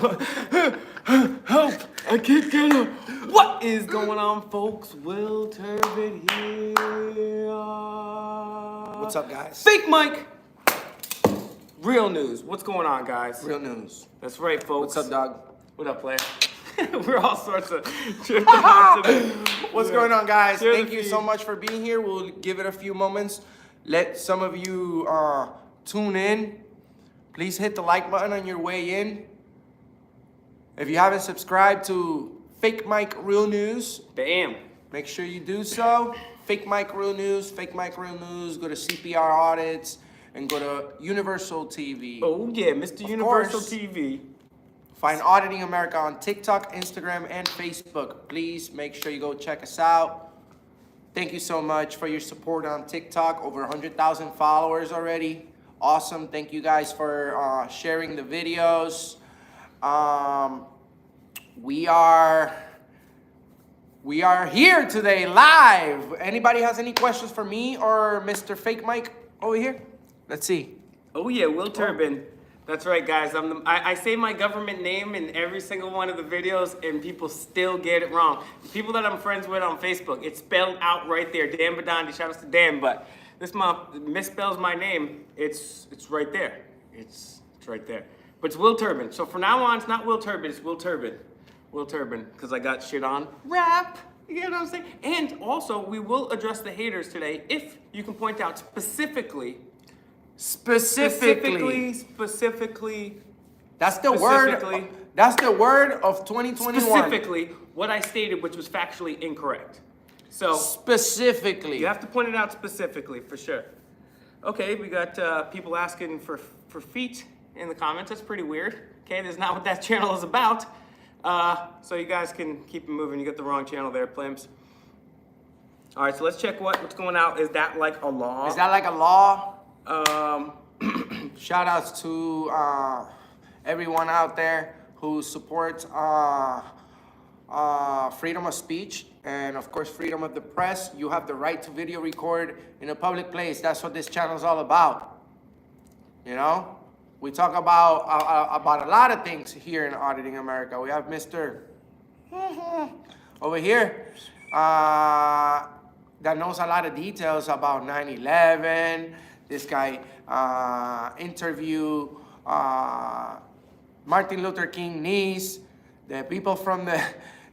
Help! I can't get up. What is going on, folks? Will Turbid here. What's up, guys? Fake Mike. Real news. What's going on, guys? Real news. That's right, folks. What's up, dog? What up, player? We're all sorts of tripping out today. What's going on, guys? Share Thank the you feed. so much for being here. We'll give it a few moments. Let some of you tune in. Please hit the like button on your way in. If you haven't subscribed to Fake Mike Real News, Bam. make sure you do so. Fake Mike Real News, Fake Mike Real News. Go to CPR Audits and go to Universal TV. Oh, yeah, Mr. Universal TV. Find Auditing America on TikTok, Instagram, and Facebook. Please make sure you go check us out. Thank you so much for your support on TikTok. Over 100,000 followers already. Awesome. Thank you guys for sharing the videos. We are here today live. Anybody has any questions for me or Mr. Fake Mike over here? Let's see. Oh yeah, Will Turbin. That's right, guys. I say my government name in every single one of the videos, and people still get it wrong. The people that I'm friends with on Facebook, it's spelled out right there. Dan Badandi, shout out to Dan, but this month misspells my name. It's right there. It's right there. But it's Will Turbin. So from now on, it's not Will Turbin, it's Will Turbin. Will Turbin, because I got shit on rap. You know what I'm saying? And also, we will address the haters today if you can point out specifically. Specifically. That's the Specifically. word. That's the word of 2021. Specifically, what I stated, which was factually incorrect. So specifically, you have to point it out specifically for sure. Okay, we got people asking for feet in the comments. That's pretty weird. Okay, that's not what that channel is about. So you guys can keep it moving. You got the wrong channel there, Plims. All right, so let's check what's going out. Is that like a law? Is that like a law? Shout outs to everyone out there who supports freedom of speech and of course freedom of the press. You have the right to video record in a public place. That's what this channel is all about. You know, we talk about a lot of things here in Auditing America. We have Mr. over here that knows a lot of details about 9/11. This guy interviewed Martin Luther King niece, the people from the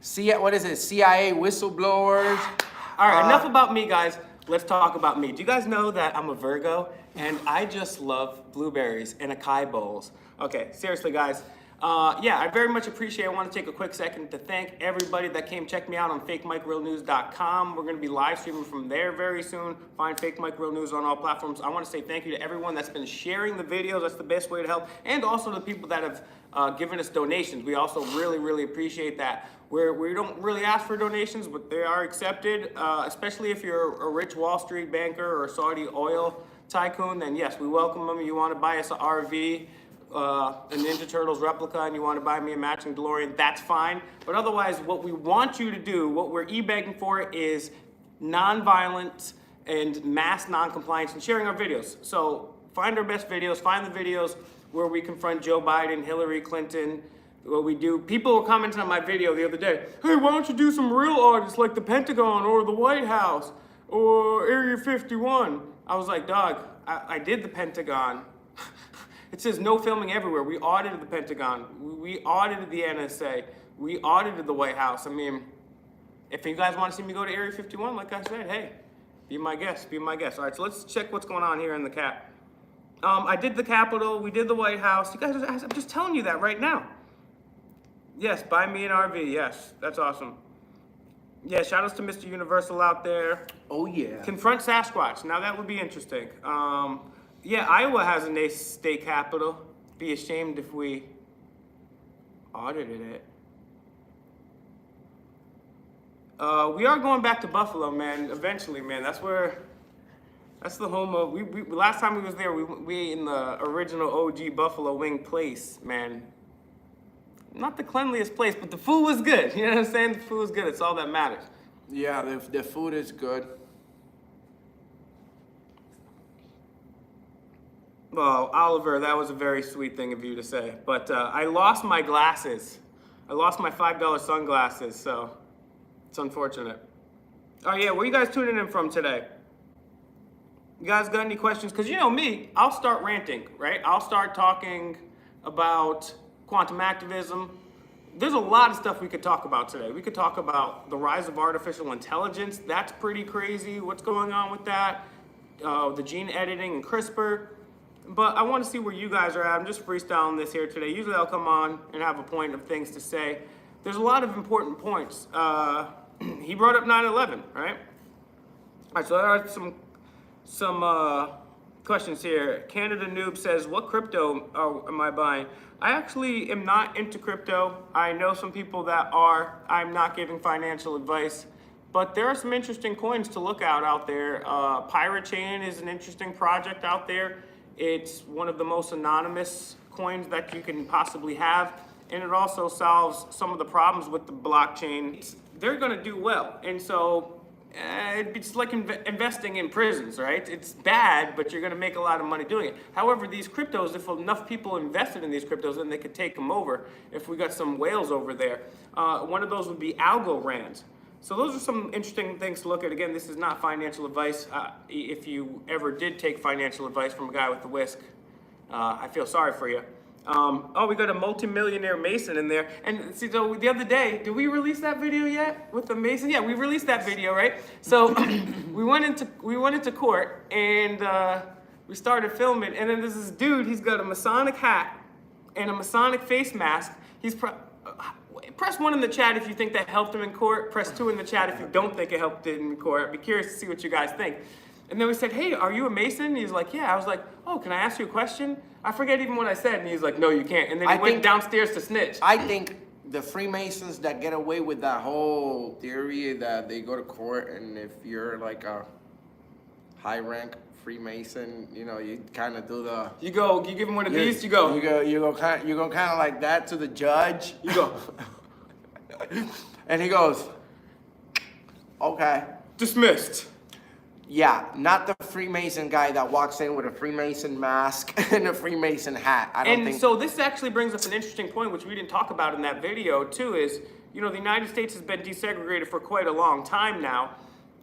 CIA whistleblowers. All right, enough about me, guys. Let's talk about me. Do you guys know that I'm a Virgo and I just love blueberries and acai bowls? Okay, seriously, guys. Yeah, I very much appreciate it. I want to take a quick second to thank everybody that came check me out on FakeMikeRealNews.com. We're going to be live streaming from there very soon. Find Fake Mike Real News on all platforms. I want to say thank you to everyone that's been sharing the videos. That's the best way to help. And also the people that have given us donations. We also really, really appreciate that. We don't really ask for donations, but they are accepted, especially if you're a rich Wall Street banker or Saudi oil tycoon, then yes, we welcome them. You want to buy us an RV, a Ninja Turtles replica, and you want to buy me a matching DeLorean, that's fine. But otherwise, what we want you to do, what we're e-begging for is non-violence and mass non-compliance and sharing our videos. So find our best videos, find the videos where we confront Joe Biden, Hillary Clinton, what we do. People were commenting on my video the other day, hey, why don't you do some real audits like the Pentagon or the White House or Area 51? I was like, dog, I did the Pentagon. It says no filming everywhere. We audited the Pentagon. We audited the NSA. We audited the White House. I mean, if you guys want to see me go to Area 51, like I said, hey, be my guest, be my guest. All right, so let's check what's going on here in the Cap. I did the Capitol. We did the White House. You guys, I'm just telling you that right now. Yes, buy me an RV. Yes, that's awesome. Yeah, shout outs to Mr. Universal out there. Oh yeah. Confront Sasquatch. Now that would be interesting. Yeah, Iowa has a state capital. Be ashamed if we audited it. We are going back to Buffalo, man. Eventually, man. That's the home of. We last time we was there, we in the original OG Buffalo Wing place, man. Not the cleanliest place, but the food was good. You know what I'm saying? The food was good. It's all that matters. Yeah, the food is good. Well, Oliver, that was a very sweet thing of you to say. But I lost my glasses. I lost my $5 sunglasses, so it's unfortunate. Oh yeah, where you guys tuning in from today? You guys got any questions? Because you know me, I'll start ranting, right? I'll start talking about quantum activism. There's a lot of stuff we could talk about today. We could talk about the rise of artificial intelligence. That's pretty crazy. What's going on with that? The gene editing and CRISPR. But I want to see where you guys are at. I'm just freestyling this here today. Usually I'll come on and have a point of things to say. There's a lot of important points. He brought up 9/11, right? All right, so there are some questions here. Canada Noob says, what crypto am I buying? I actually am not into crypto. I know some people that are. I'm not giving financial advice. But there are some interesting coins to look out there. Pirate Chain is an interesting project out there. It's one of the most anonymous coins that you can possibly have. And it also solves some of the problems with the blockchain. They're gonna do well. And so it's like investing in prisons, right? It's bad, but you're gonna make a lot of money doing it. However, these cryptos, if enough people invested in these cryptos, then they could take them over. If we got some whales over there. One of those would be Algorand. So those are some interesting things to look at. Again, this is not financial advice. If you ever did take financial advice from a guy with the whisk, I feel sorry for you. Oh, we got a multimillionaire Mason in there. And see, so the other day, did we release that video yet with the Mason? Yeah, we released that video, right? So we went into court and we started filming. And then there's this dude. He's got a Masonic hat and a Masonic face mask. Press 1 in the chat if you think that helped him in court. Press 2 in the chat if you don't think it helped him in court. I'd be curious to see what you guys think. And then we said, hey, are you a Mason? He's like, yeah. I was like, oh, can I ask you a question? I forget even what I said. And he's like, no, you can't. And then he went downstairs to snitch. I think the Freemasons that get away with that whole theory that they go to court, and if you're like a high rank Freemason, you know, you kind of do the... You give him one of these, you go kind of like that to the judge. You go. And he goes, okay. Dismissed. Yeah, not the Freemason guy that walks in with a Freemason mask and a Freemason hat. I don't think. So this actually brings up an interesting point, which we didn't talk about in that video too, is, you know, the United States has been desegregated for quite a long time now,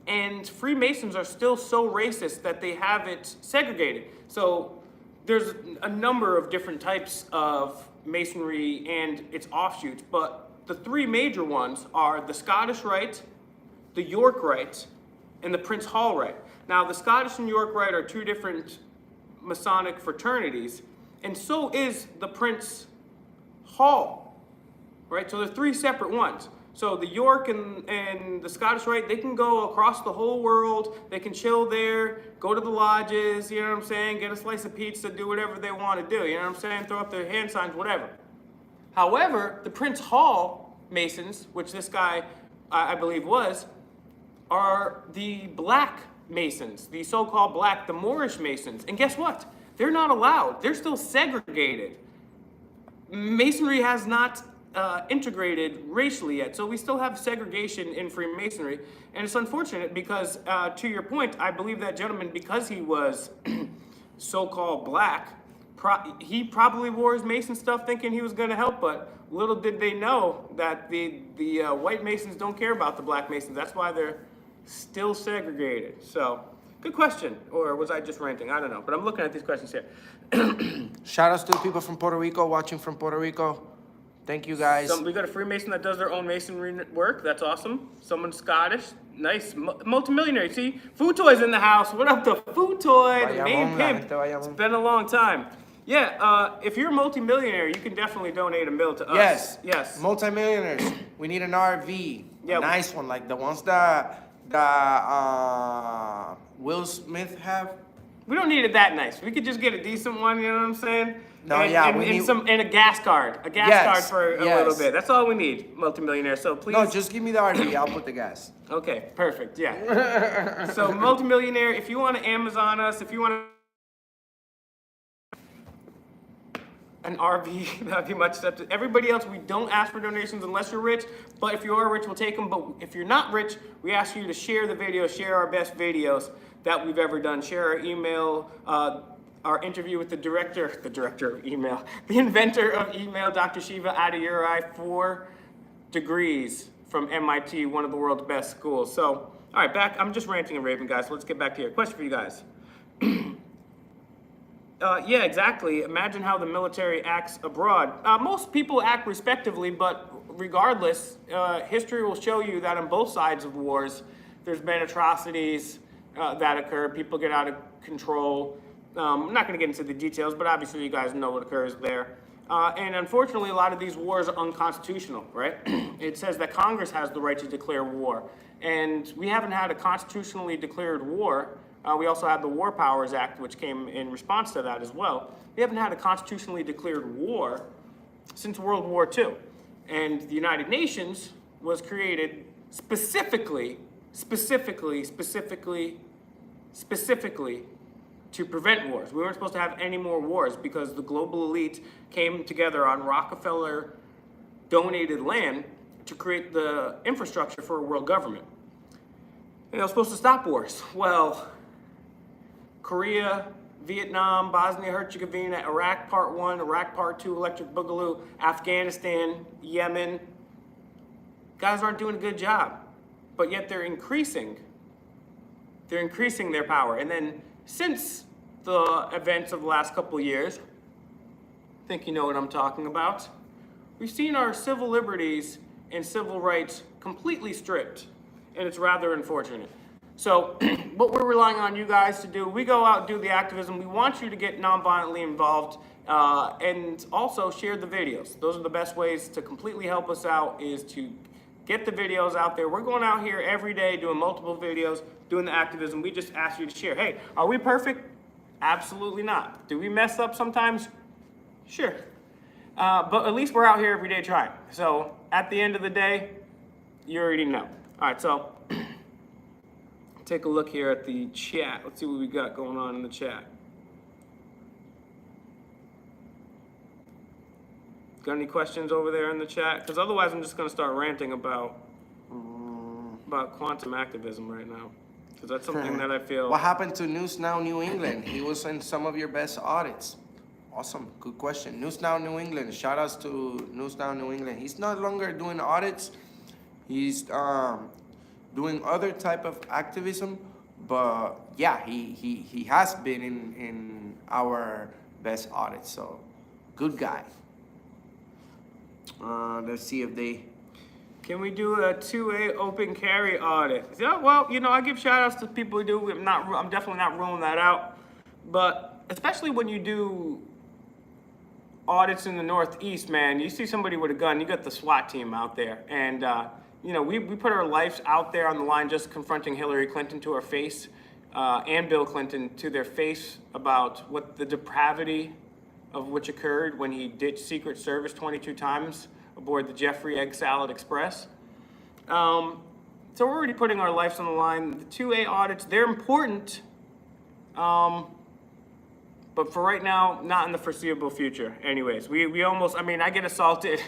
and Freemasons are still so racist that they have it segregated. So there's a number of different types of Masonry and its offshoots, but the 3 major ones are the Scottish Rite, the York Rite, and the Prince Hall Rite. Now, the Scottish and York Rite are 2 different Masonic fraternities, and so is the Prince Hall, right? So they're 3 separate ones. So the York and the Scottish Rite, they can go across the whole world, they can chill there, go to the lodges, you know what I'm saying, get a slice of pizza, do whatever they want to do, you know what I'm saying, throw up their hand signs, whatever. However, the Prince Hall Masons, which this guy, I believe was, are the black Masons, the so-called black, the Moorish Masons. And guess what? They're not allowed. They're still segregated. Masonry has not integrated racially yet, so we still have segregation in Freemasonry. And it's unfortunate because, to your point, I believe that gentleman, because he was so-called black, he probably wore his Mason stuff thinking he was going to help, but little did they know that the white Masons don't care about the black Masons. That's why they're still segregated. So, good question. Or was I just ranting? I don't know. But I'm looking at these questions here. Shout outs to the people from Puerto Rico watching from Puerto Rico. Thank you guys. We got a Freemason that does their own masonry work. That's awesome. Someone Scottish. Nice. Multimillionaire. See? Food Toy's in the house. What up, the Food Toy? The main pimp. It's been a long time. Yeah, if you're a multimillionaire, you can definitely donate $1 million to us. Yes. Multimillionaires. We need an RV. Yeah. A nice one, like the ones that Will Smith have. We don't need it that nice. We could just get a decent one, you know what I'm saying? No, and a gas card. A gas card for a little bit. That's all we need, multimillionaire. So please. No, just give me the RV. I'll put the gas. Okay, perfect. Yeah. So multimillionaire, if you want to Amazon us, if you want to an RV, that'd be much accepted. Everybody else, we don't ask for donations unless you're rich, but if you are rich, we'll take them. But if you're not rich, we ask you to share the video, share our best videos that we've ever done. Share our email our interview with the director of email, the inventor of email, Dr. Shiva Adiyurai, 4 degrees from MIT, one of the world's best schools. So, all right, back, I'm just ranting and raving, guys, so let's get back to your question for you guys. Yeah, exactly. Imagine how the military acts abroad. Most people act respectively, but regardless, history will show you that on both sides of wars, there's been atrocities that occur. People get out of control. I'm not going to get into the details, but obviously you guys know what occurs there. And unfortunately, a lot of these wars are unconstitutional, right? It says that Congress has the right to declare war. And we haven't had a constitutionally declared war. We also have the War Powers Act, which came in response to that as well. We haven't had a constitutionally declared war since World War II. And the United Nations was created specifically to prevent wars. We weren't supposed to have any more wars because the global elite came together on Rockefeller-donated land to create the infrastructure for a world government. And it was supposed to stop wars. Well, Korea, Vietnam, Bosnia-Herzegovina, Iraq Part 1, Iraq Part 2, Electric Boogaloo, Afghanistan, Yemen. Guys aren't doing a good job, but yet they're increasing. They're increasing their power. And then since the events of the last couple of years, I think you know what I'm talking about, we've seen our civil liberties and civil rights completely stripped, and it's rather unfortunate. So what we're relying on you guys to do, we go out and do the activism. We want you to get nonviolently involved and also share the videos. Those are the best ways to completely help us out, is to get the videos out there. We're going out here every day doing multiple videos, doing the activism. We just ask you to share. Hey, are we perfect? Absolutely not. Do we mess up sometimes? Sure. But at least we're out here every day trying. So at the end of the day, you already know. All right, so take a look here at the chat. Let's see what we got going on in the chat. Got any questions over there in the chat? Because otherwise I'm just going to start ranting about quantum activism right now. Because that's something that I feel... What happened to News Now New England? He was in some of your best audits. Awesome, good question. News Now New England, shout outs to News Now New England. He's no longer doing audits. He's doing other type of activism, but yeah, he has been in our best audits, so good guy. Let's see if they... Can we do a 2A open carry audit? Yeah, well, you know, I give shout outs to people who do. I'm definitely not ruling that out, but especially when you do audits in the Northeast, man, you see somebody with a gun, you got the SWAT team out there, and you know, we put our lives out there on the line just confronting Hillary Clinton to her face and Bill Clinton to their face about what the depravity of which occurred when he ditched Secret Service 22 times aboard the Jeffrey Egg Salad Express. So we're already putting our lives on the line. The 2A audits, they're important, but for right now, not in the foreseeable future. Anyways, we almost, I mean, I get assaulted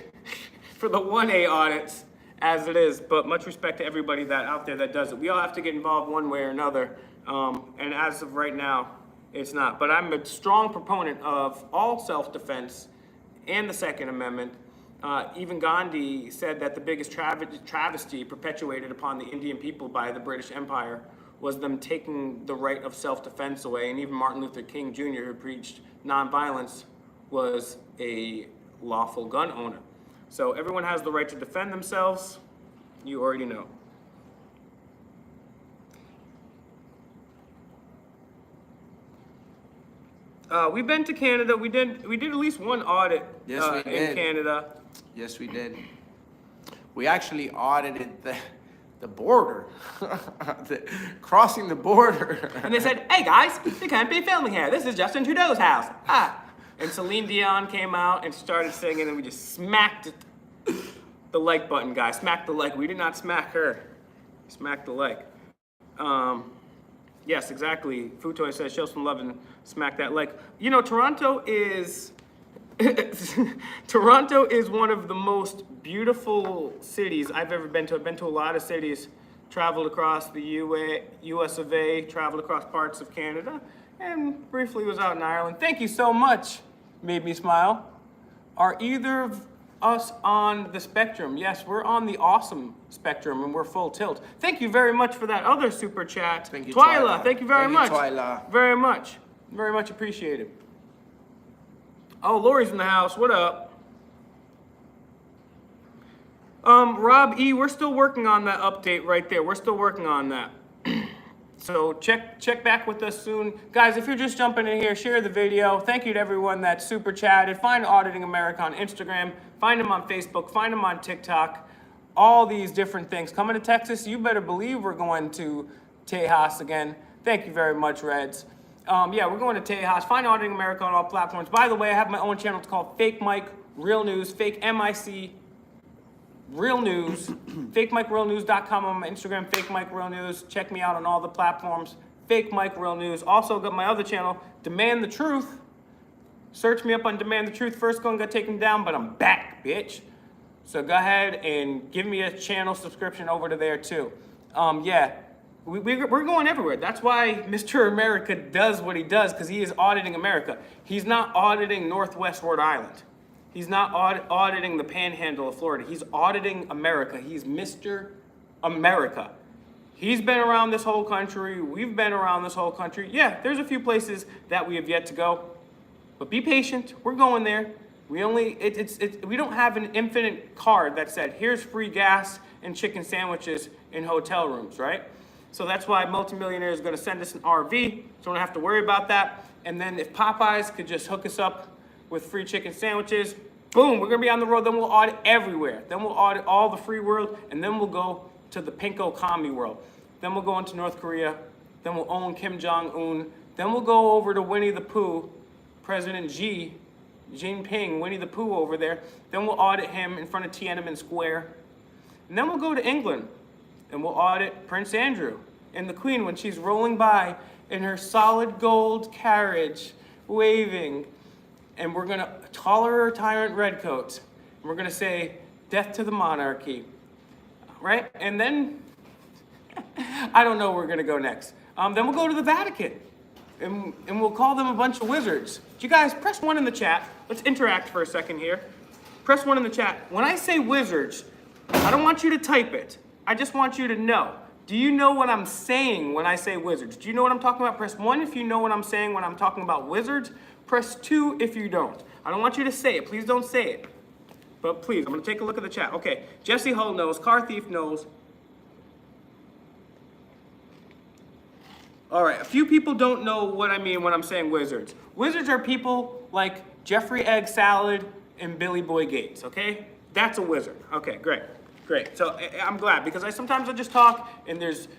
for the 1A audits as it is, but much respect to everybody that out there that does it. We all have to get involved one way or another, and as of right now, it's not. But I'm a strong proponent of all self-defense and the Second Amendment. Even Gandhi said that the biggest travesty perpetuated upon the Indian people by the British Empire was them taking the right of self-defense away. And even Martin Luther King Jr., who preached nonviolence, was a lawful gun owner. So everyone has the right to defend themselves. You already know. We've been to Canada. We did at least one audit in Canada. Yes, we did. We actually audited the border, crossing the border. And they said, "Hey guys, you can't be filming here. This is Justin Trudeau's house." And Celine Dion came out and started singing, and we just smacked the like button, guys. Smacked the like. We did not smack her. Smacked the like. Yes, exactly. Futoy says, show some love and smack that like. You know, Toronto is one of the most beautiful cities I've ever been to. I've been to a lot of cities, traveled across the US of A, traveled across parts of Canada, and briefly was out in Ireland. Thank you so much. Made me smile. Are either of us on the spectrum? Yes, we're on the awesome spectrum and we're full tilt. Thank you very much for that other super chat. Thank you, Twyla. Thank you very much. Twyla. Very much. Very much appreciated. Oh, Lori's in the house. What up? Rob E, we're still working on that update right there. We're still working on that. So check back with us soon. Guys, if you're just jumping in here, share the video. Thank you to everyone that super chatted. Find Auditing America on Instagram. Find them on Facebook. Find them on TikTok. All these different things. Coming to Texas, you better believe we're going to Tejas again. Thank you very much, Reds. Yeah, we're going to Tejas. Find Auditing America on all platforms. By the way, I have my own channel. It's called Fake Mike Real News. Fake MIC Real News, FakeMikeRealNews.com on my Instagram, Fake Mike Real News. Check me out on all the platforms, Fake Mike Real News. Also got my other channel, Demand the Truth. Search me up on Demand the Truth. First one got taken down, but I'm back, bitch. So go ahead and give me a channel subscription over to there too. Yeah, we're going everywhere. That's why Mr. America does what he does, because he is auditing America. He's not auditing Northwest Rhode Island. He's not auditing the panhandle of Florida. He's auditing America. He's Mr. America. He's been around this whole country. We've been around this whole country. Yeah, there's a few places that we have yet to go. But be patient. We're going there. We don't have an infinite card that said, here's free gas and chicken sandwiches in hotel rooms, right? So that's why Multimillionaire is going to send us an RV. So we don't have to worry about that. And then if Popeyes could just hook us up with free chicken sandwiches, boom, we're gonna be on the road. Then we'll audit everywhere. Then we'll audit all the free world, and then we'll go to the pinko commie world. Then we'll go into North Korea. Then we'll own Kim Jong-un. Then we'll go over to Winnie the Pooh, President Xi Jinping, Winnie the Pooh over there. Then we'll audit him in front of Tiananmen Square. And then we'll go to England, and we'll audit Prince Andrew and the Queen when she's rolling by in her solid gold carriage, waving. And we're gonna call her Tyrant Redcoat. And we're gonna say, death to the monarchy, right? And then, I don't know where we're gonna go next. Then we'll go to the Vatican, and we'll call them a bunch of wizards. You guys, press 1 in the chat. Let's interact for a second here. Press 1 in the chat. When I say wizards, I don't want you to type it. I just want you to know. Do you know what I'm saying when I say wizards? Do you know what I'm talking about? Press 1 if you know what I'm saying when I'm talking about wizards. Press 2 if you don't. I don't want you to say it. Please don't say it. But please, I'm going to take a look at the chat. Okay, Jesse Hull knows. Car Thief knows. All right, a few people don't know what I mean when I'm saying wizards. Wizards are people like Jeffrey Egg Salad and Billy Boy Gates, okay? That's a wizard. Okay, great. So I'm glad, because sometimes I just talk and there's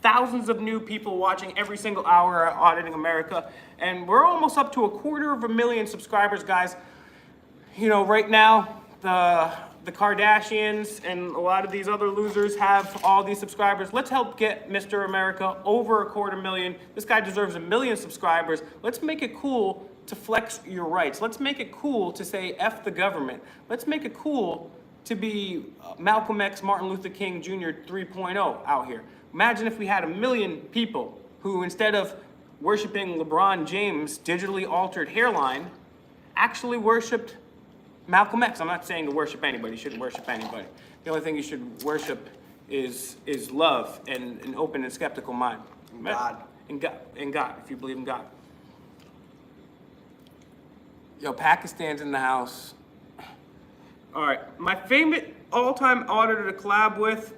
thousands of new people watching every single hour at Auditing America. And we're almost up to 250,000 subscribers, guys. You know, right now, the Kardashians and a lot of these other losers have all these subscribers. Let's help get Mr. America over 250,000. This guy deserves 1 million subscribers. Let's make it cool to flex your rights. Let's make it cool to say F the government. Let's make it cool to be Malcolm X, Martin Luther King Jr. 3.0 out here. Imagine if we had 1 million people who, instead of worshiping LeBron James' digitally altered hairline, actually worshiped Malcolm X. I'm not saying to worship anybody. You shouldn't worship anybody. The only thing you should worship is love and an open and skeptical mind. God. In God, if you believe in God. Yo, Pakistan's in the house. All right, my favorite all-time auditor to collab with,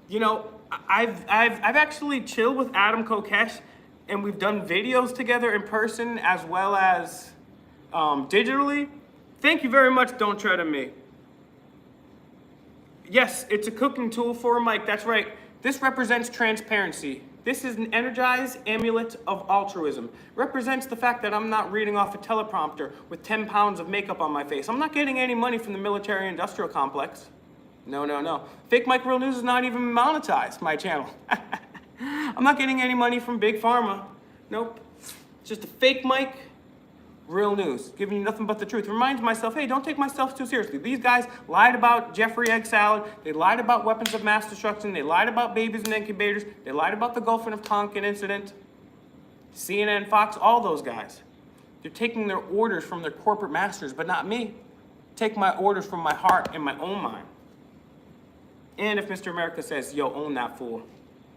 you know, I've actually chilled with Adam Kokesh, and we've done videos together in person as well as digitally. Thank you very much, Don't Tread on Me. Yes, it's a cooking tool for a mic, that's right. This represents transparency. This is an energized amulet of altruism. Represents the fact that I'm not reading off a teleprompter with 10 pounds of makeup on my face. I'm not getting any money from the military-industrial complex. No. Fake Mike Real News is not even monetized, my channel. I'm not getting any money from Big Pharma. Nope. It's just a fake Mike Real News, giving you nothing but the truth. Reminds myself, hey, don't take myself too seriously. These guys lied about Jeffrey Egg Salad. They lied about weapons of mass destruction. They lied about babies in incubators. They lied about the Gulf of Tonkin incident. CNN, Fox, all those guys. They're taking their orders from their corporate masters, but not me. Take my orders from my heart and my own mind. And if Mr. America says, yo, own that fool,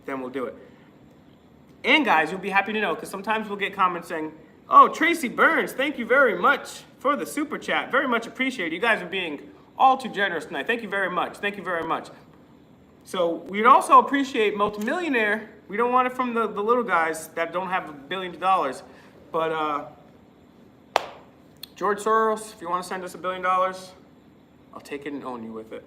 then we'll do it. And guys, you'll be happy to know, because sometimes we'll get comments saying, oh, Tracy Burns, thank you very much for the super chat. Very much appreciated. You guys are being all too generous tonight. Thank you very much. Thank you very much. So we'd also appreciate multimillionaire. We don't want it from the little guys that don't have $1 billion. But George Soros, if you want to send us $1 billion, I'll take it and own you with it.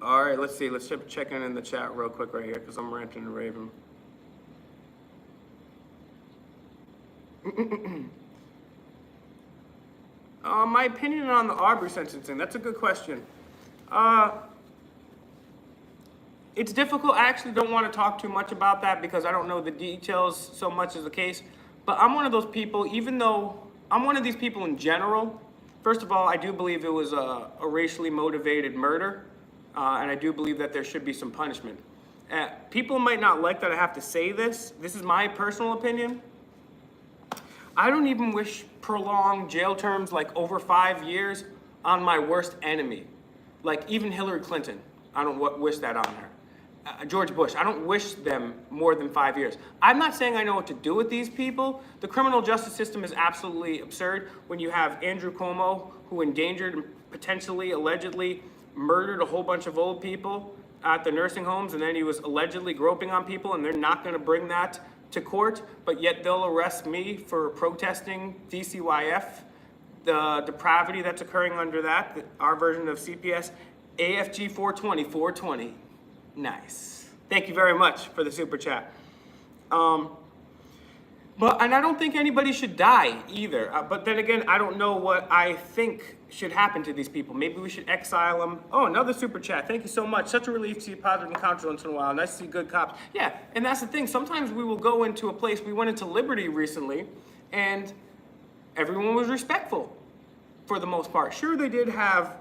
All right, let's see. Let's check in the chat real quick right here because I'm ranting and raving. My opinion on the Aubrey sentencing, that's a good question. It's difficult. I actually don't want to talk too much about that because I don't know the details so much as the case. But I'm one of those people, even though I'm one of these people in general. First of all, I do believe it was a racially motivated murder. And I do believe that there should be some punishment. People might not like that I have to say this. This is my personal opinion. I don't even wish prolonged jail terms like over 5 years on my worst enemy. Like even Hillary Clinton, I don't wish that on her. George Bush, I don't wish them more than 5 years. I'm not saying I know what to do with these people. The criminal justice system is absolutely absurd when you have Andrew Cuomo, who endangered and potentially, allegedly, murdered a whole bunch of old people at the nursing homes, and then he was allegedly groping on people, and they're not going to bring that to court, but yet they'll arrest me for protesting DCYF, the depravity that's occurring under that, our version of CPS, AFG 420, 420. Nice. Thank you very much for the super chat. And I don't think anybody should die either. But then again, I don't know what I think should happen to these people. Maybe we should exile them. Oh, another super chat. Thank you so much. Such a relief to see positive encounters once in a while. Nice to see good cops. Yeah, and that's the thing. Sometimes we will go into a place. We went into Liberty recently, and everyone was respectful for the most part. Sure, they did have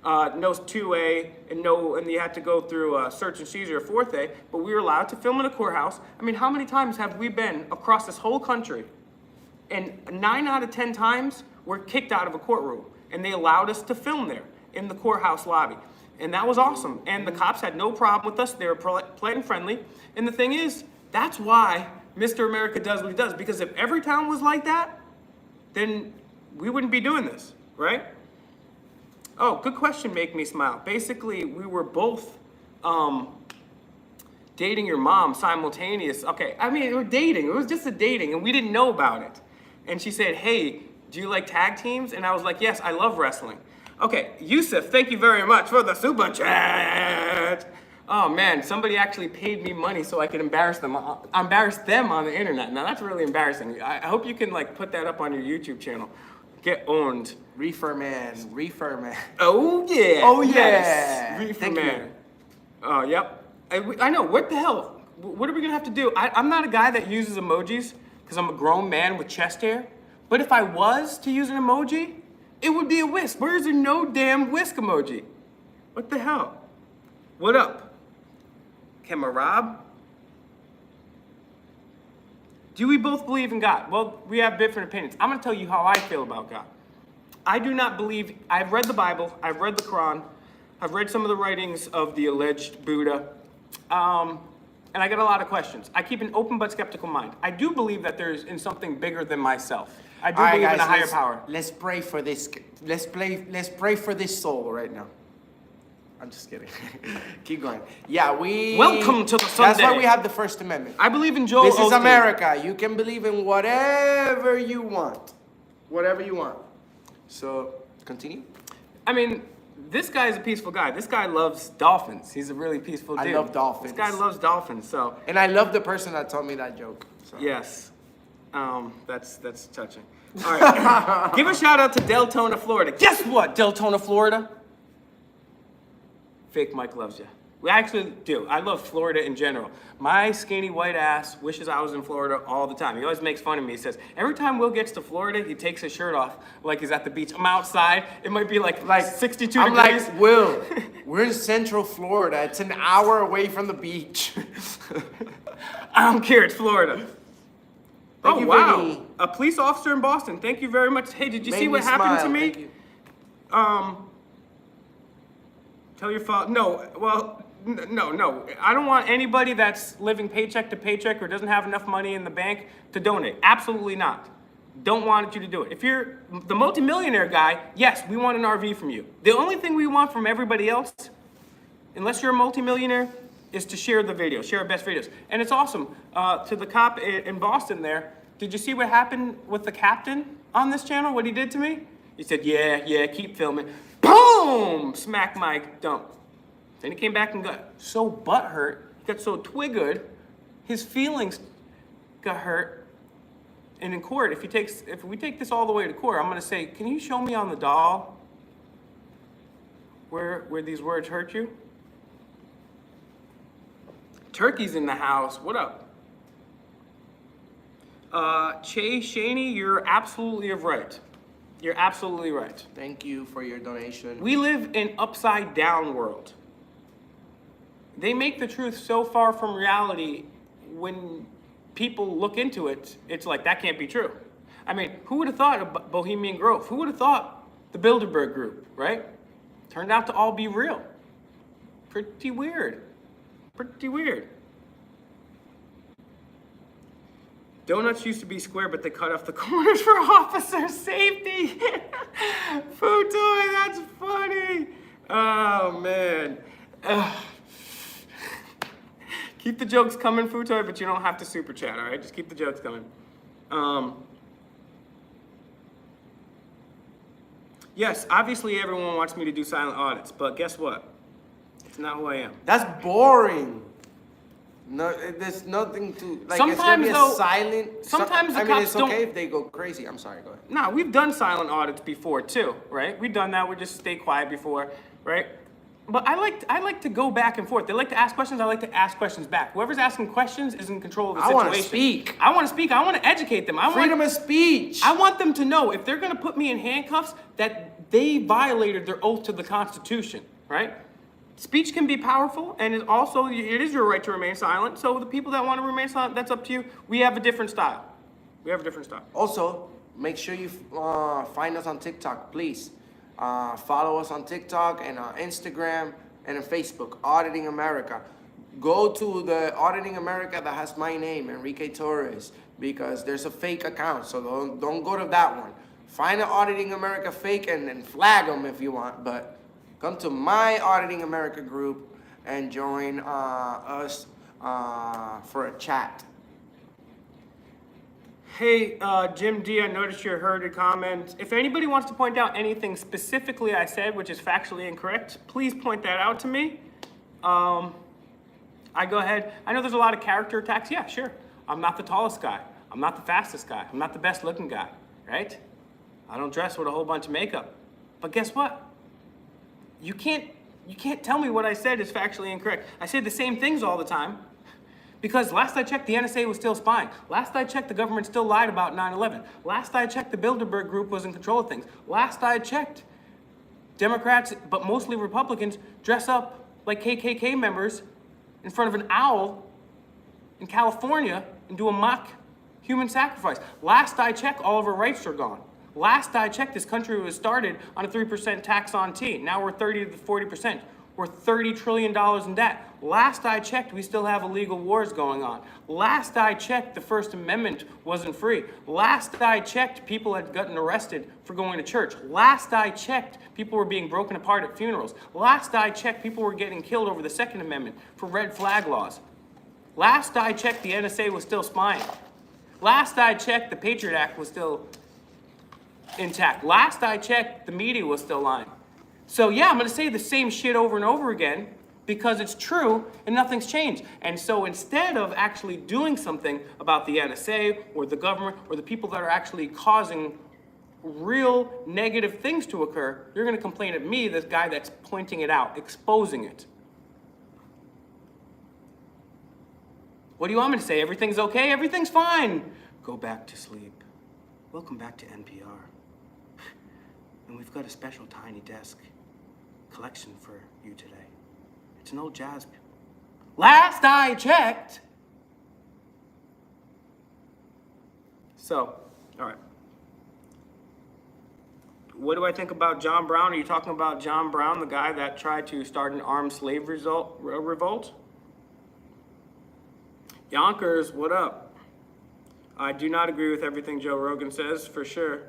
no 2A and you had to go through a search and seizure 4th but we were allowed to film in a courthouse. I mean, how many times have we been across this whole country? And 9 out of 10 times we're kicked out of a courtroom, and they allowed us to film there in the courthouse lobby. And that was awesome. And the cops had no problem with us. They were polite and friendly. And the thing is, that's why Mr. America does what he does. Because if every town was like that, then we wouldn't be doing this, right? Oh, good question, make me smile. Basically, we were both dating your mom simultaneous. Okay, I mean, we were dating. It was just a dating, and we didn't know about it. And she said, hey, do you like tag teams? And I was like, yes, I love wrestling. Okay, Yusuf, thank you very much for the super chat. Oh man, somebody actually paid me money so I could embarrass them on the internet. Now that's really embarrassing. I hope you can like put that up on your YouTube channel. Get owned. Reefer man. Oh yeah. Oh yes. yeah. Reefer Thank man. you. Oh yep. I know. What the hell? What are we gonna have to do? I'm not a guy that uses emojis because I'm a grown man with chest hair. But if I was to use an emoji, it would be a whisk. Where is there no damn whisk emoji? What the hell? What up? Kamarab? Do we both believe in God? Well, we have different opinions. I'm going to tell you how I feel about God. I do not believe, I've read the Bible, I've read the Quran, I've read some of the writings of the alleged Buddha, and I get a lot of questions. I keep an open but skeptical mind. I do believe that there's in something bigger than myself. I do believe in a higher power. Let's pray for this. Let's pray for this soul right now. I'm just kidding. Keep going. Yeah, Welcome to the Sunday. That's why we have the First Amendment. I believe in Joel This is Osteen. America. You can believe in whatever you want. Whatever you want. So, continue. I mean, this guy is a peaceful guy. This guy loves dolphins. He's a really peaceful dude. I love dolphins. This guy loves dolphins, so. And I love the person that told me that joke. So. Yes. That's touching. All right. Give a shout out to Deltona, Florida. Guess what, Deltona, Florida? Fake Mike loves you. We actually do. I love Florida in general. My skinny white ass wishes I was in Florida all the time. He always makes fun of me. He says, every time Will gets to Florida, he takes his shirt off like he's at the beach. I'm outside. It might be like 62 I'm degrees. like, Will, we're in Central Florida. It's an hour away from the beach. I don't care. It's Florida. Thank you, wow. Vinny. A police officer in Boston. Thank you very much. Hey, did you see Made what me happened smile. to me? Thank you. Tell your father. No, well, no. I don't want anybody that's living paycheck to paycheck or doesn't have enough money in the bank to donate. Absolutely not. Don't want you to do it. If you're the multimillionaire guy, yes, we want an RV from you. The only thing we want from everybody else, unless you're a multimillionaire, is to share the video, share our best videos. And it's awesome. To the cop in Boston there, did you see what happened with the captain on this channel, what he did to me? He said, yeah, keep filming. Boom! Smack my dump. Then he came back and got so butthurt, he got so twiggered, his feelings got hurt. And in court, if we take this all the way to court, I'm gonna say, can you show me on the doll where these words hurt you? Turkey's in the house. What up? Che Shaney, you're absolutely right. You're absolutely right. Thank you for your donation. We live in upside down world. They make the truth so far from reality, when people look into it, it's like, that can't be true. I mean, who would have thought of Bohemian Grove? Who would have thought the Bilderberg Group, right? Turned out to all be real. Pretty weird. Pretty weird. Donuts used to be square, but they cut off the corners for officer safety. Food toy, that's funny. Oh, man. Keep the jokes coming, Food toy, but you don't have to super chat, all right? Just keep the jokes coming. Yes, obviously everyone wants me to do silent audits, but guess what? It's not who I am. That's boring. No, there's nothing to like. Sometimes, it's gonna be a though, silent. sometimes the I mean, cops it's don't- okay if they go crazy. I'm sorry. Go ahead. Nah, we've done silent audits before too, right? We've done that. We just stay quiet before, right? But I like to go back and forth. They like to ask questions. I like to ask questions back. Whoever's asking questions is in control of the I situation. wanna speak. I want to speak. I want to educate them. Freedom of speech. I want them to know if they're going to put me in handcuffs that they violated their oath to the Constitution, right? Speech can be powerful, and it is your right to remain silent. So the people that want to remain silent, that's up to you. We have a different style. Also, make sure you find us on TikTok, please. Follow us on TikTok and on Instagram and on Facebook, Auditing America. Go to the Auditing America that has my name, Enrique Torres, because there's a fake account, so don't go to that one. Find an Auditing America fake and flag them if you want, but come to my Auditing America group and join us for a chat. Hey, Jim D, I noticed you heard a comment. If anybody wants to point out anything specifically I said, which is factually incorrect, please point that out to me. I go ahead. I know there's a lot of character attacks. Yeah, sure. I'm not the tallest guy. I'm not the fastest guy. I'm not the best looking guy, right? I don't dress with a whole bunch of makeup. But guess what? You can't tell me what I said is factually incorrect. I say the same things all the time. Because last I checked, the NSA was still spying. Last I checked, the government still lied about 9/11. Last I checked, the Bilderberg Group was in control of things. Last I checked, Democrats, but mostly Republicans, dress up like KKK members in front of an owl in California and do a mock human sacrifice. Last I checked, all of our rights are gone. Last I checked, this country was started on a 3% tax on tea. Now we're 30 to 40%. We're $30 trillion in debt. Last I checked, we still have illegal wars going on. Last I checked, the First Amendment wasn't free. Last I checked, people had gotten arrested for going to church. Last I checked, people were being broken apart at funerals. Last I checked, people were getting killed over the Second Amendment for red flag laws. Last I checked, the NSA was still spying. Last I checked, the Patriot Act was still intact. Last I checked, the media was still lying. So yeah, I'm gonna say the same shit over and over again because it's true and nothing's changed. And so instead of actually doing something about the NSA or the government or the people that are actually causing real negative things to occur, you're gonna complain at me, this guy that's pointing it out, exposing it. What do you want me to say? Everything's okay? Everything's fine. Go back to sleep. Welcome back to NPR. And we've got a special tiny desk collection for you today. It's an old jazz. Last I checked. So, all right. What do I think about John Brown? Are you talking about John Brown, the guy that tried to start an armed slave revolt? Yonkers, what up? I do not agree with everything Joe Rogan says, for sure.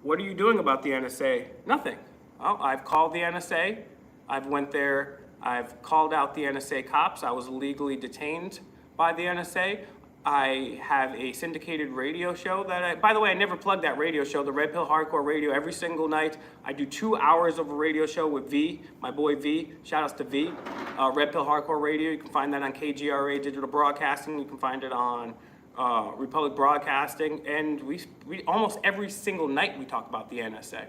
What are you doing about the NSA? Nothing. Oh, I've called the NSA. I've went there. I've called out the NSA cops. I was illegally detained by the NSA. I have a syndicated radio show that by the way, I never plugged that radio show, the Red Pill Hardcore Radio, every single night. I do 2 hours of a radio show with V, my boy V. Shout outs to V. Red Pill Hardcore Radio. You can find that on KGRA Digital Broadcasting. You can find it on Republic Broadcasting. And we almost every single night we talk about the NSA.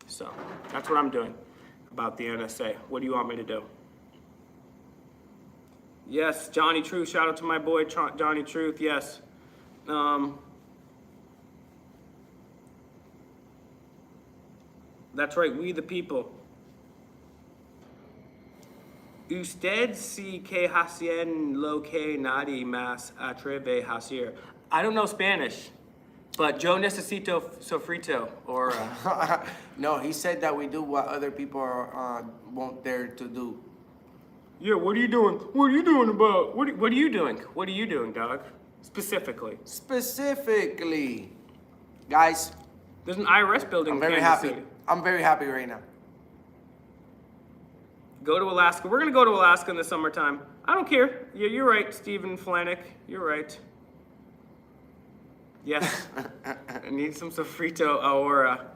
So that's what I'm doing about the NSA. What do you want me to do? Yes, Johnny Truth. Shout out to my boy Johnny Truth. Yes. That's right. We the people. Usted si que hacen lo que nadie más atreve a hacer. I don't know Spanish, but yo necesito sofrito or. No, he said that we do what other people won't dare to do. Yeah, what are you doing? What are you doing about? What are you doing? What are you doing, dog? Specifically. Specifically, guys. There's an IRS building. I'm very happy. I'm very happy right now. Go to Alaska. We're gonna go to Alaska in the summertime. I don't care. Yeah, you're right, Stephen Flanick. You're right. Yes. I need some sofrito ahora.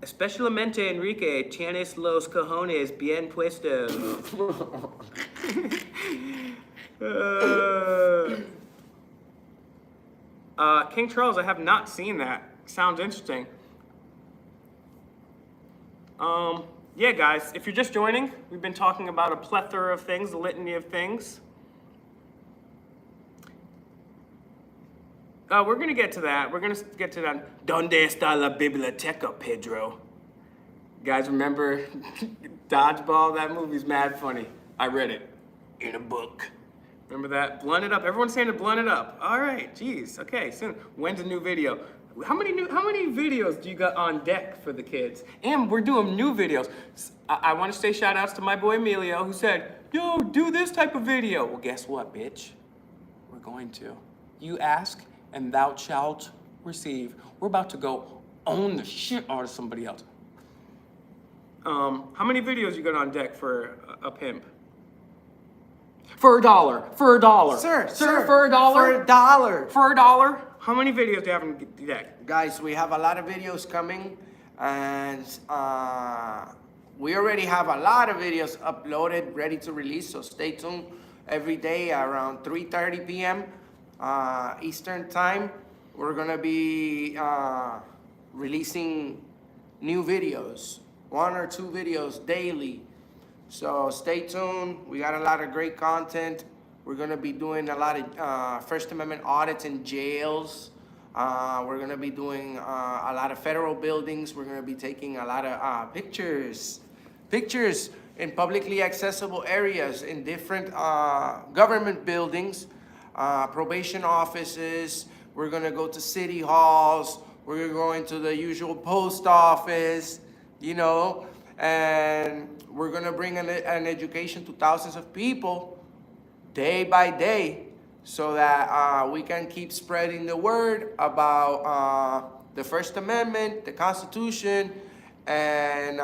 Especialmente Enrique, tienes los cojones bien puestos. King Charles, I have not seen that. Sounds interesting. Yeah, guys, if you're just joining, we've been talking about a plethora of things, a litany of things. We're gonna get to that. We're gonna get to that. ¿Dónde está la biblioteca, Pedro? Guys, remember Dodgeball? That movie's mad funny. I read it in a book. Remember that? Blunt it up. Everyone's saying to blunt it up. All right, geez. Okay, soon. When's a new video? How many videos do you got on deck for the kids? And we're doing new videos. I want to say shout outs to my boy Emilio who said, yo, do this type of video. Well, guess what, bitch? We're going to. You ask and thou shalt receive. We're about to go own the shit out of somebody else. How many videos you got on deck for a pimp? For $1. For $1. Sir, for $1. For $1. For $1. How many videos do you have on deck? Guys, we have a lot of videos coming, and we already have a lot of videos uploaded, ready to release, so stay tuned. Every day around 3:30 p.m. Eastern time, we're gonna be releasing new videos, 1 or 2 videos daily. So stay tuned. We got a lot of great content. We're gonna be doing a lot of First Amendment audits in jails. We're gonna be doing a lot of federal buildings. We're gonna be taking a lot of pictures in publicly accessible areas, in different government buildings, probation offices. We're gonna go to city halls. We're going to the usual post office, you know, and we're gonna bring an education to thousands of people day by day, so that we can keep spreading the word about the First Amendment, the Constitution, and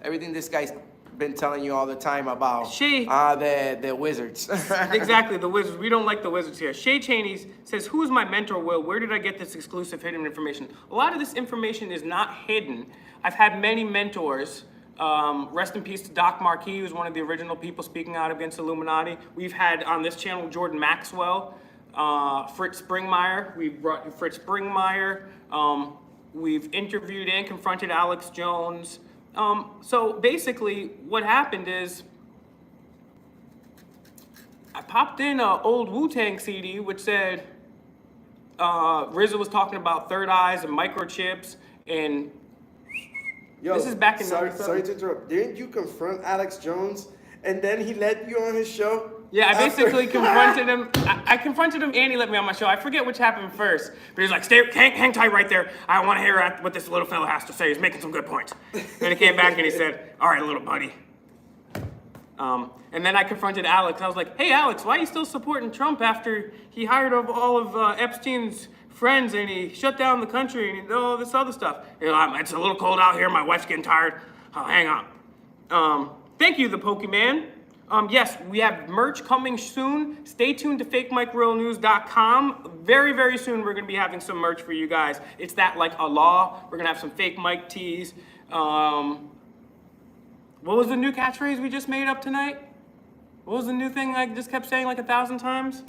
everything this guy's been telling you all the time about the wizards. Exactly, the wizards. We don't like the wizards here. Shay Cheney says, who is my mentor, Will? Where did I get this exclusive hidden information? A lot of this information is not hidden. I've had many mentors. Rest in peace to Doc Marquis, who's one of the original people speaking out against Illuminati. We've had on this channel Jordan Maxwell. Fritz Springmeier. We brought Fritz Springmeier. We've interviewed and confronted Alex Jones. So basically what happened is I popped in an old Wu-Tang CD which said RZA was talking about third eyes and microchips, and Yo, this is back in sorry 97. to interrupt. Didn't you confront Alex Jones and then he let you on his show? Yeah, I after- basically confronted him. I confronted him and he let me on my show. I forget which happened first, but he's like, hang tight right there. I want to hear what this little fella has to say. He's making some good points. Then he came back and he said, all right, little buddy. And then I confronted Alex. I was like, hey, Alex, why are you still supporting Trump after he hired all of Epstein's friends and he shut down the country and all this other stuff? You know, it's a little cold out here. My wife's getting tired. Hang on. Thank you, the Pokemon. Yes, we have merch coming soon. Stay tuned to fakemikerealnews.com. Very, very soon we're going to be having some merch for you guys. It's that like a law. We're going to have some fake Mike tees. What was the new catchphrase we just made up tonight? What was the new thing I just kept saying like 1,000 times?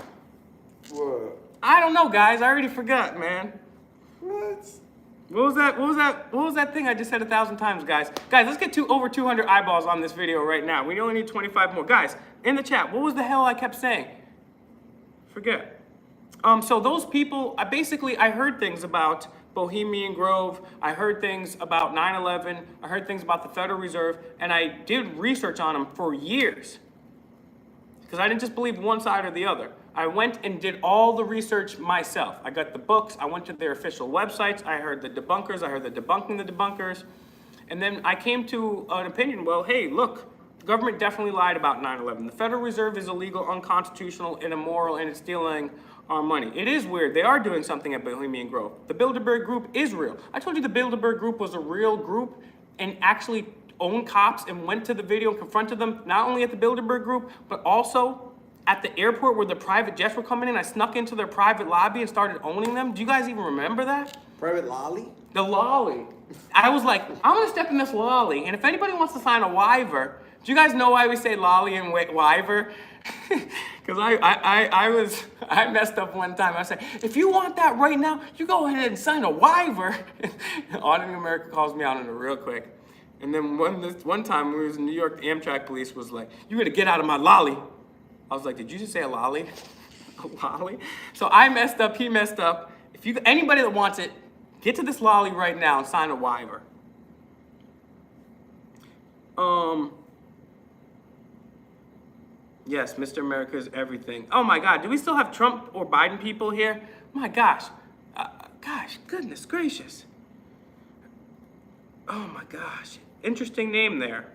What? I don't know, guys. I already forgot, man. What? What was that thing I just said 1,000 times, guys? Guys, let's get to over 200 eyeballs on this video right now. We only need 25 more. Guys, in the chat, what was the hell I kept saying? Forget. So those people, I heard things about Bohemian Grove. I heard things about 9/11. I heard things about the Federal Reserve, and I did research on them for years. Because I didn't just believe one side or the other. I went and did all the research myself. I got the books, I went to their official websites, I heard the debunkers, I heard the debunking the debunkers, and then I came to an opinion, well, hey, look, the government definitely lied about 9/11. The Federal Reserve is illegal, unconstitutional, and immoral, and it's stealing our money. It is weird, they are doing something at Bohemian Grove. The Bilderberg Group is real. I told you the Bilderberg Group was a real group and actually owned cops and went to the video and confronted them, not only at the Bilderberg Group, but also at the airport where the private jets were coming in. I snuck into their private lobby and started owning them. Do you guys even remember that? Private lolly? The lolly. I was like, I'm gonna step in this lolly, and if anybody wants to sign a waiver, do you guys know why we say lolly and waiver? Because I messed up one time. I said, if you want that right now, you go ahead and sign a waiver. Auditing America calls me out on it real quick. And then one time when we was in New York, the Amtrak police was like, you gotta get out of my lolly. I was like, did you just say a lolly? A lolly? So I messed up, he messed up. If anybody that wants it, get to this lolly right now and sign a waiver. Yes, Mr. America is everything. Oh my God, do we still have Trump or Biden people here? My gosh, goodness gracious. Oh my gosh, interesting name there.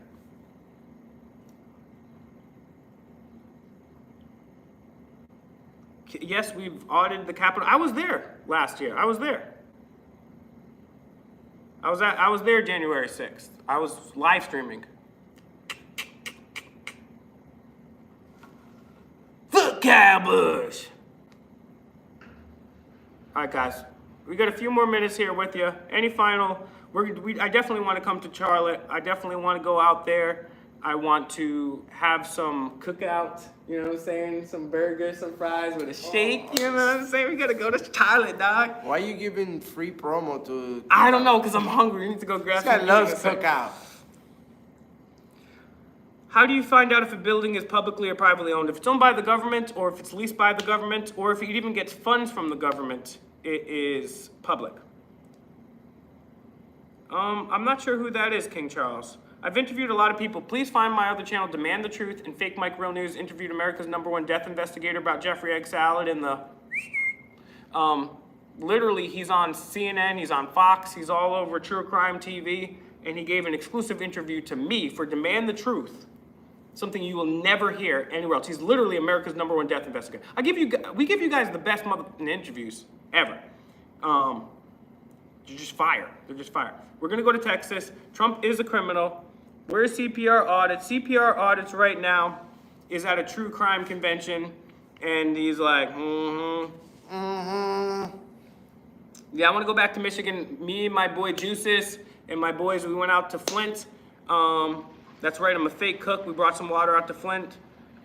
Yes, we've audited the Capitol. I was there last year. I was there. I was there January 6th. I was live streaming. Fuck Kyle Busch. All right, guys. We got a few more minutes here with you. Any final? I definitely want to come to Charlotte. I definitely want to go out there. I want to have some cookout, you know what I'm saying? Some burgers, some fries with a shake, you know what I'm saying? We gotta go to Charlotte, dog. Why are you giving free promo to... I don't know, because I'm hungry. We need to go grab This guy some loves food. cookout. How do you find out if a building is publicly or privately owned? If it's owned by the government, or if it's leased by the government, or if it even gets funds from the government, it is public. I'm not sure who that is, King Charles. I've interviewed a lot of people. Please find my other channel, Demand the Truth, and Fake Mike Real News interviewed America's #1 death investigator about Jeffrey Egg Salad and the... literally, he's on CNN, he's on Fox, he's all over True Crime TV, and he gave an exclusive interview to me for Demand the Truth. Something you will never hear anywhere else. He's literally America's #1 death investigator. We give you guys the best motherfucking interviews ever. They're just fire. They're just fire. We're gonna go to Texas. Trump is a criminal. Where's CPR Audits? CPR Audits right now is at a true crime convention, and he's like, Yeah, I want to go back to Michigan. Me and my boy Juices and my boys, we went out to Flint. That's right, I'm a fake cook. We brought some water out to Flint.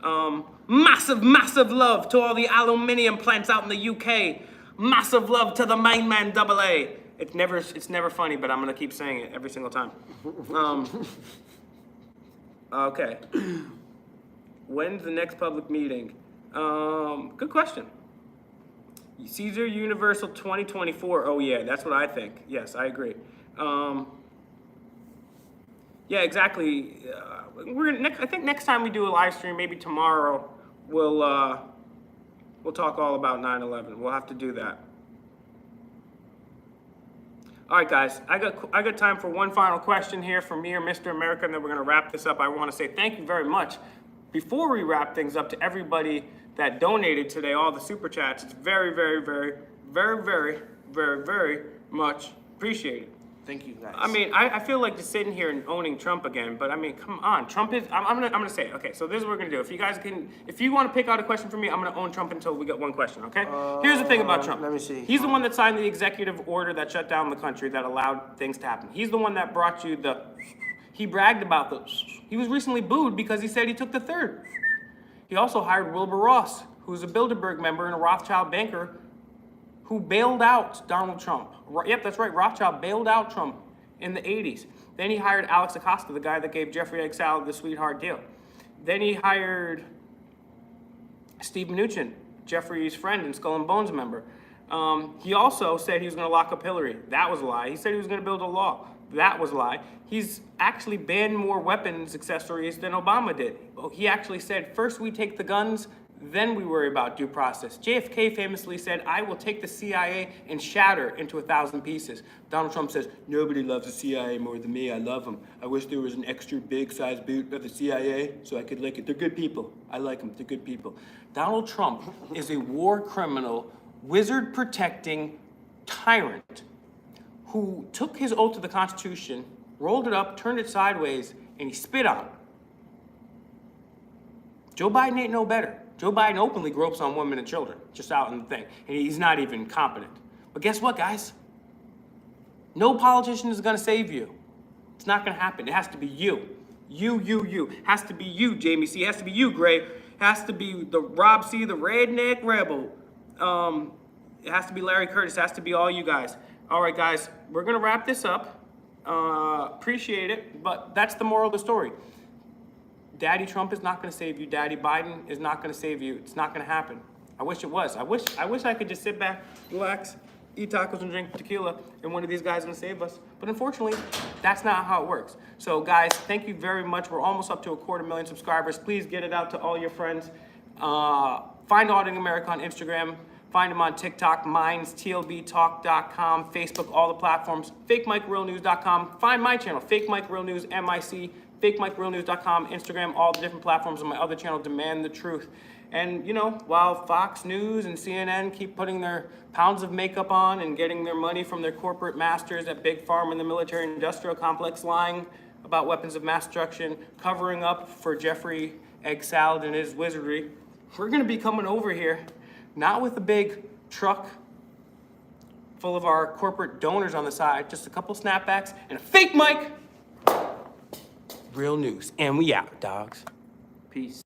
Massive love to all the aluminium plants out in the UK. Massive love to the main man AA. It's never funny, but I'm gonna keep saying it every single time. Okay. When's the next public meeting? Good question. Caesar Universal 2024. Oh yeah, that's what I think. Yes, I agree. Yeah, exactly. I think next time we do a live stream, maybe tomorrow, we'll talk all about 9/11. We'll have to do that. All right, guys. I got time for one final question here from me or Mr. America, and then we're gonna wrap this up. I want to say thank you very much. Before we wrap things up, to everybody that donated today, all the super chats, it's very much appreciated. Thank you, guys. I mean, I feel like just sitting here and owning Trump again, but I mean, come on, Trump is. I'm gonna say it. Okay, so this is what we're gonna do. If you want to pick out a question for me, I'm gonna own Trump until we get one question. Okay. Here's the thing about Trump. Let me see. He's the one that signed the executive order that shut down the country, that allowed things to happen. He's the one that brought you the. He bragged about the. He was recently booed because he said he took the third. He also hired Wilbur Ross, who's a Bilderberg member and a Rothschild banker, who bailed out Donald Trump. Yep, that's right, Rothschild bailed out Trump in the 80s. Then he hired Alex Acosta, the guy that gave Jeffrey Egg Salad the sweetheart deal. Then he hired Steve Mnuchin, Jeffrey's friend and Skull and Bones member. He also said he was gonna lock up Hillary. That was a lie. He said he was gonna build a law. That was a lie. He's actually banned more weapons accessories than Obama did. He actually said, first we take the guns, then we worry about due process. JFK famously said, I will take the CIA and shatter into 1,000 pieces. Donald Trump says, nobody loves the CIA more than me. I love them. I wish there was an extra big size boot of the CIA so I could lick it. They're good people. I like them. They're good people. Donald Trump is a war criminal, wizard protecting tyrant who took his oath to the Constitution, rolled it up, turned it sideways, and he spit on it. Joe Biden ain't no better. Joe Biden openly gropes on women and children, just out in the thing, and he's not even competent. But guess what, guys? No politician is gonna save you. It's not gonna happen. It has to be you. You. Has to be you, Jamie C. It has to be you, Gray. It has to be the Rob C., the redneck rebel. It has to be Larry Curtis. It has to be all you guys. All right, guys, we're gonna wrap this up. Appreciate it, but that's the moral of the story. Daddy Trump is not going to save you. Daddy Biden is not going to save you. It's not going to happen. I wish it was. I wish I could just sit back, relax, eat tacos and drink tequila, and one of these guys is going to save us. But unfortunately, that's not how it works. So guys, thank you very much. We're almost up to 250,000 subscribers. Please get it out to all your friends. Find Auditing America on Instagram. Find him on TikTok, Minds, TLBTalk.com, Facebook, all the platforms, FakeMikeRealNews.com. Find my channel, Fake Mike Real News, MIC. FakeMikeRealNews.com, Instagram, all the different platforms on my other channel, Demand the Truth. And, you know, while Fox News and CNN keep putting their pounds of makeup on and getting their money from their corporate masters at Big Pharma and the military-industrial complex, lying about weapons of mass destruction, covering up for Jeffrey Egg Salad and his wizardry, we're going to be coming over here, not with a big truck full of our corporate donors on the side, just a couple snapbacks and a fake mic. Real news. And we out, dogs. Peace.